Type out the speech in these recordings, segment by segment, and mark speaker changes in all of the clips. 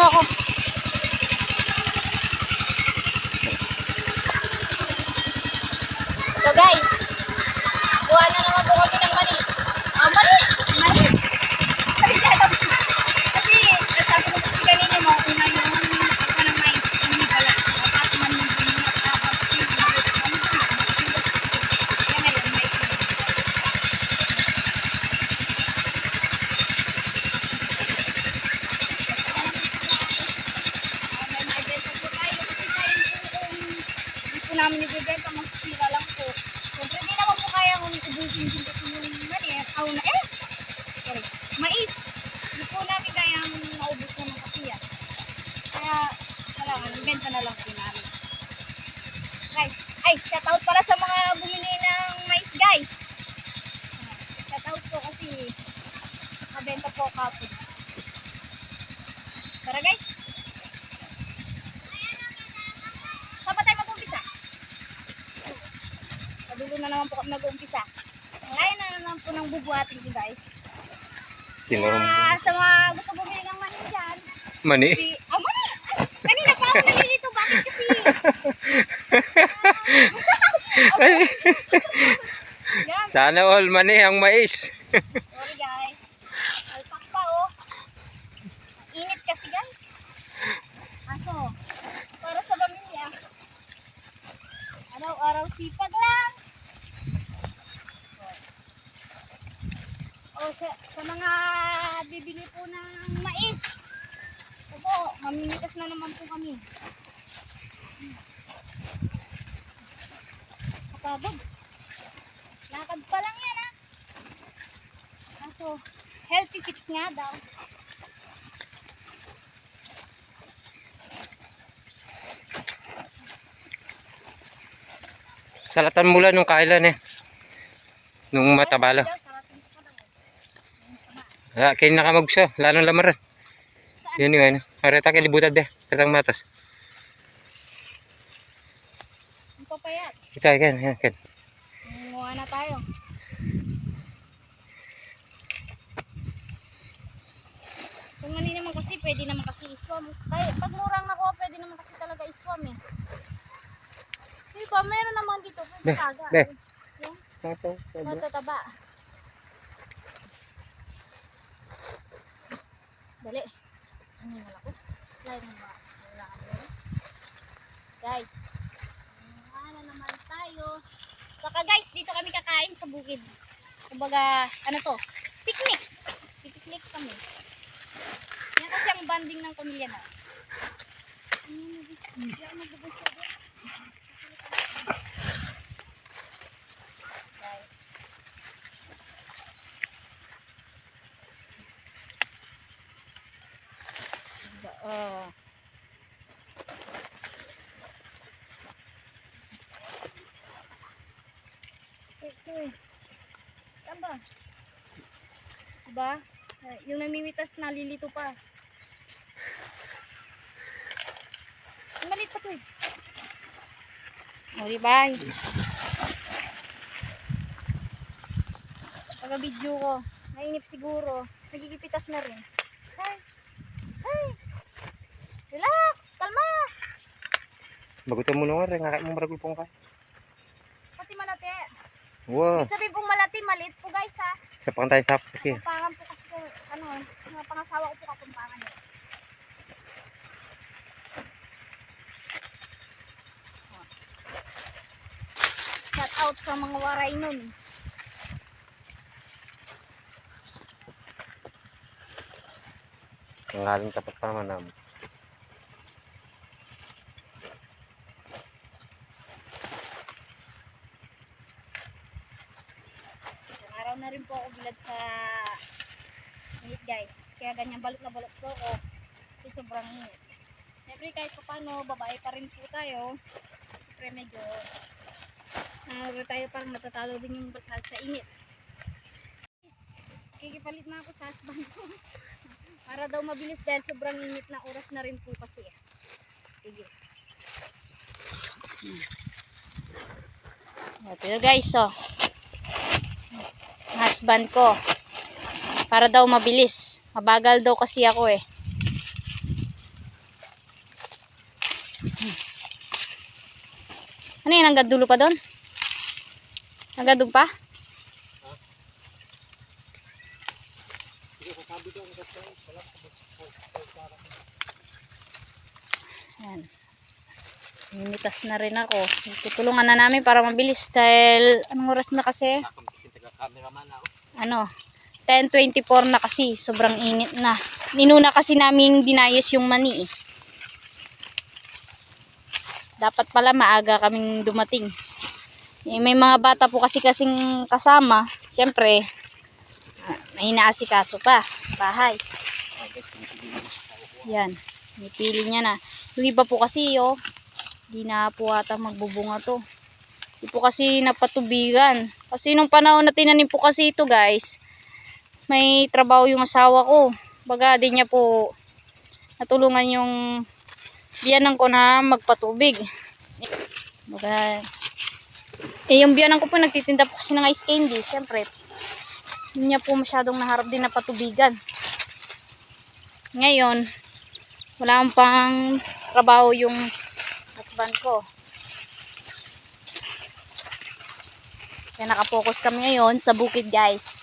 Speaker 1: mo ako. So guys, buwan na naman po kami ng mani. Mani! Mani! Kasi sabi ko kasi kanina mo, una yung pagka ng mais, hindi pala. Dapat man yung bunyi at tapos yung kaya ngayon, mais na. May maibenta po tayo kasi tayo hindi po namin ibibenta, masisira lang po. Siyempre, hindi naman po kaya kung ubusin din kasi yung mani, sorry, mais. Hindi po namin kayang maubos naman kasi yan. Kaya, kailangan, ibenta na lang po namin. Guys, ay, shoutout pala sa mga bumili ng mais, guys. Shoutout po kasi mabenta po kapon. Tara, guys. Saan ba tayo mag-umpisa? Padulo na naman po kami mag-umpisa. Ngayon na naman po ng bubuhatin ko, guys. Kaya sa mga gusto bumili ng mani dyan.
Speaker 2: Mani?
Speaker 1: Mani! Kanina pa ako nalilito. Bakit kasi? Yan.
Speaker 2: Sana all mani ang mais.
Speaker 1: Sorry, guys. Alpak pa, oh. Init kasi, guys. Aso, para sa pamilya. Araw-araw sipag lang. O, sa mga bibili po ng mais. Opo, mamimitas na naman po kami. Kapagod. Lakad pa lang yan, ha. Kaso, healthy tips nga daw.
Speaker 2: Salatan mula nung kailan eh. Nung matabala. Wala, kayo nakamagso. Lalong lamaran. Yun yung ano. Areta kayo libutad be. Katang matas.
Speaker 1: Ang papayat.
Speaker 2: Ito, yan.
Speaker 1: Munguha na tayo. Kung mani naman kasi, pwede naman kasi iswam. Kaya, pag murang nakuha, pwede naman kasi talaga iswam eh. Diba, meron naman dito. Pwede taga.
Speaker 2: Be.
Speaker 1: Yung matataba. Dali. Ano yung malako? Lain mo ba? Wala ka ba? Guys. Ano naman tayo. Saka guys, dito kami kakain sa bukid. Kumbaga, ano to? Picnic. Picnic kami. Yan kasi ang banding ng pamilya na. Hindi ako magbubos ko doon. Guys. Okay. Saan ba? Diba? Yung namimitas nalilito pa. Malit pa to eh. O diba? Pagka-video ko, nainip siguro. Nagigipitas na rin. Hey! Hey! Relax! Kalma!
Speaker 2: Bagutan mo nga rin. Ngakay mo maragulpong ka.
Speaker 1: Pati malati.
Speaker 2: Wow.
Speaker 1: Ibig sabihin pong malati, maliit po guys ha.
Speaker 2: Sa pangtay sap kasi.
Speaker 1: Kapampangan po kasi po, ano, mga pangasawa ko po kapampangan eh. Shout out sa mga waray nun.
Speaker 2: Ang haling tapat pa naman namin.
Speaker 1: Araw na rin po ako bilad sa init guys. Kaya ganyan balot na balot po ako. Kasi sobrang init. Siyempre kahit pa paano, babae pa rin po tayo. Siyempre medyo tayo parang natatalo din yung batal sa init. Kikipalit na ako sa husband ko. Para daw mabilis dahil sobrang init na oras na rin po kasi. Sige. Ito guys, oh. Husband ko. Para daw mabilis. Mabagal daw kasi ako eh. Ano yun, hanggang dulo pa doon? Hanggang doon pa? Ayan. Mimitas na rin ako. Tutulungan na namin para mabilis dahil anong oras na kasi? Ano? 10:24 na kasi. Sobrang init na. Ninuna kasi namin dinayos yung mani eh. Dapat pala maaga kaming dumating. Eh, may mga bata po kasing kasama. Siyempre, may inaasikaso pa. Bahay. Yan. Nipili niya na. Yung iba po kasi oh. Di na po ata magbubunga to. Di po kasi napatubigan. Kasi nung panahon na tinanim po kasi ito guys, may trabaho yung asawa ko. Baga di niya po natulungan yung biyanan ko na magpatubig. Baga, yung biyanan ko po nagtitinda po kasi ng ice candy. Siyempre, hindi niya po masyadong naharap din na patubigan. Ngayon, wala pang trabaho yung husband ko. Kaya nakapokus kami ngayon sa bukid guys.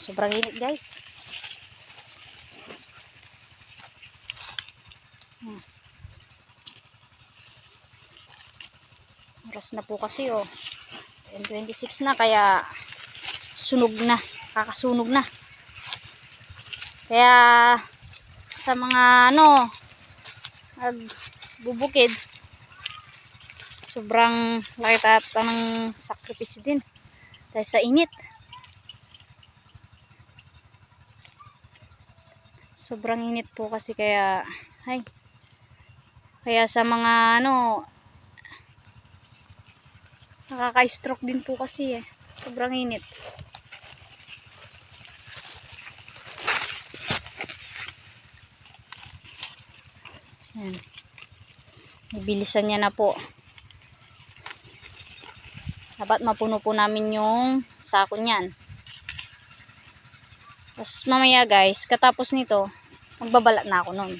Speaker 1: Sobrang init guys. Oras na po kasi oh. 10:26 na kaya sunog na. Kakasunog na. Kaya sa mga ano nagbubukid sobrang laki tata ng sakripisyo din dahil sa init. Sobrang init po kasi kaya kaya sa mga ano nakaka-stroke din po kasi eh. Sobrang init. Ayan. Ibilisan niya na po. Dapat mapuno po namin yung sako niyan. Tapos mamaya guys, katapos nito, magbabalat na ako nun.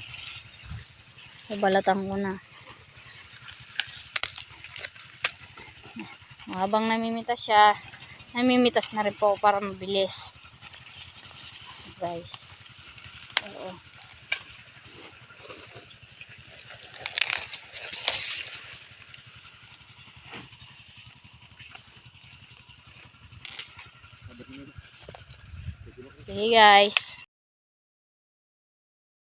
Speaker 1: Babalatan ko na. Habang namimitas siya, namimitas na rin po para mabilis. Guys. Oo. Sige guys.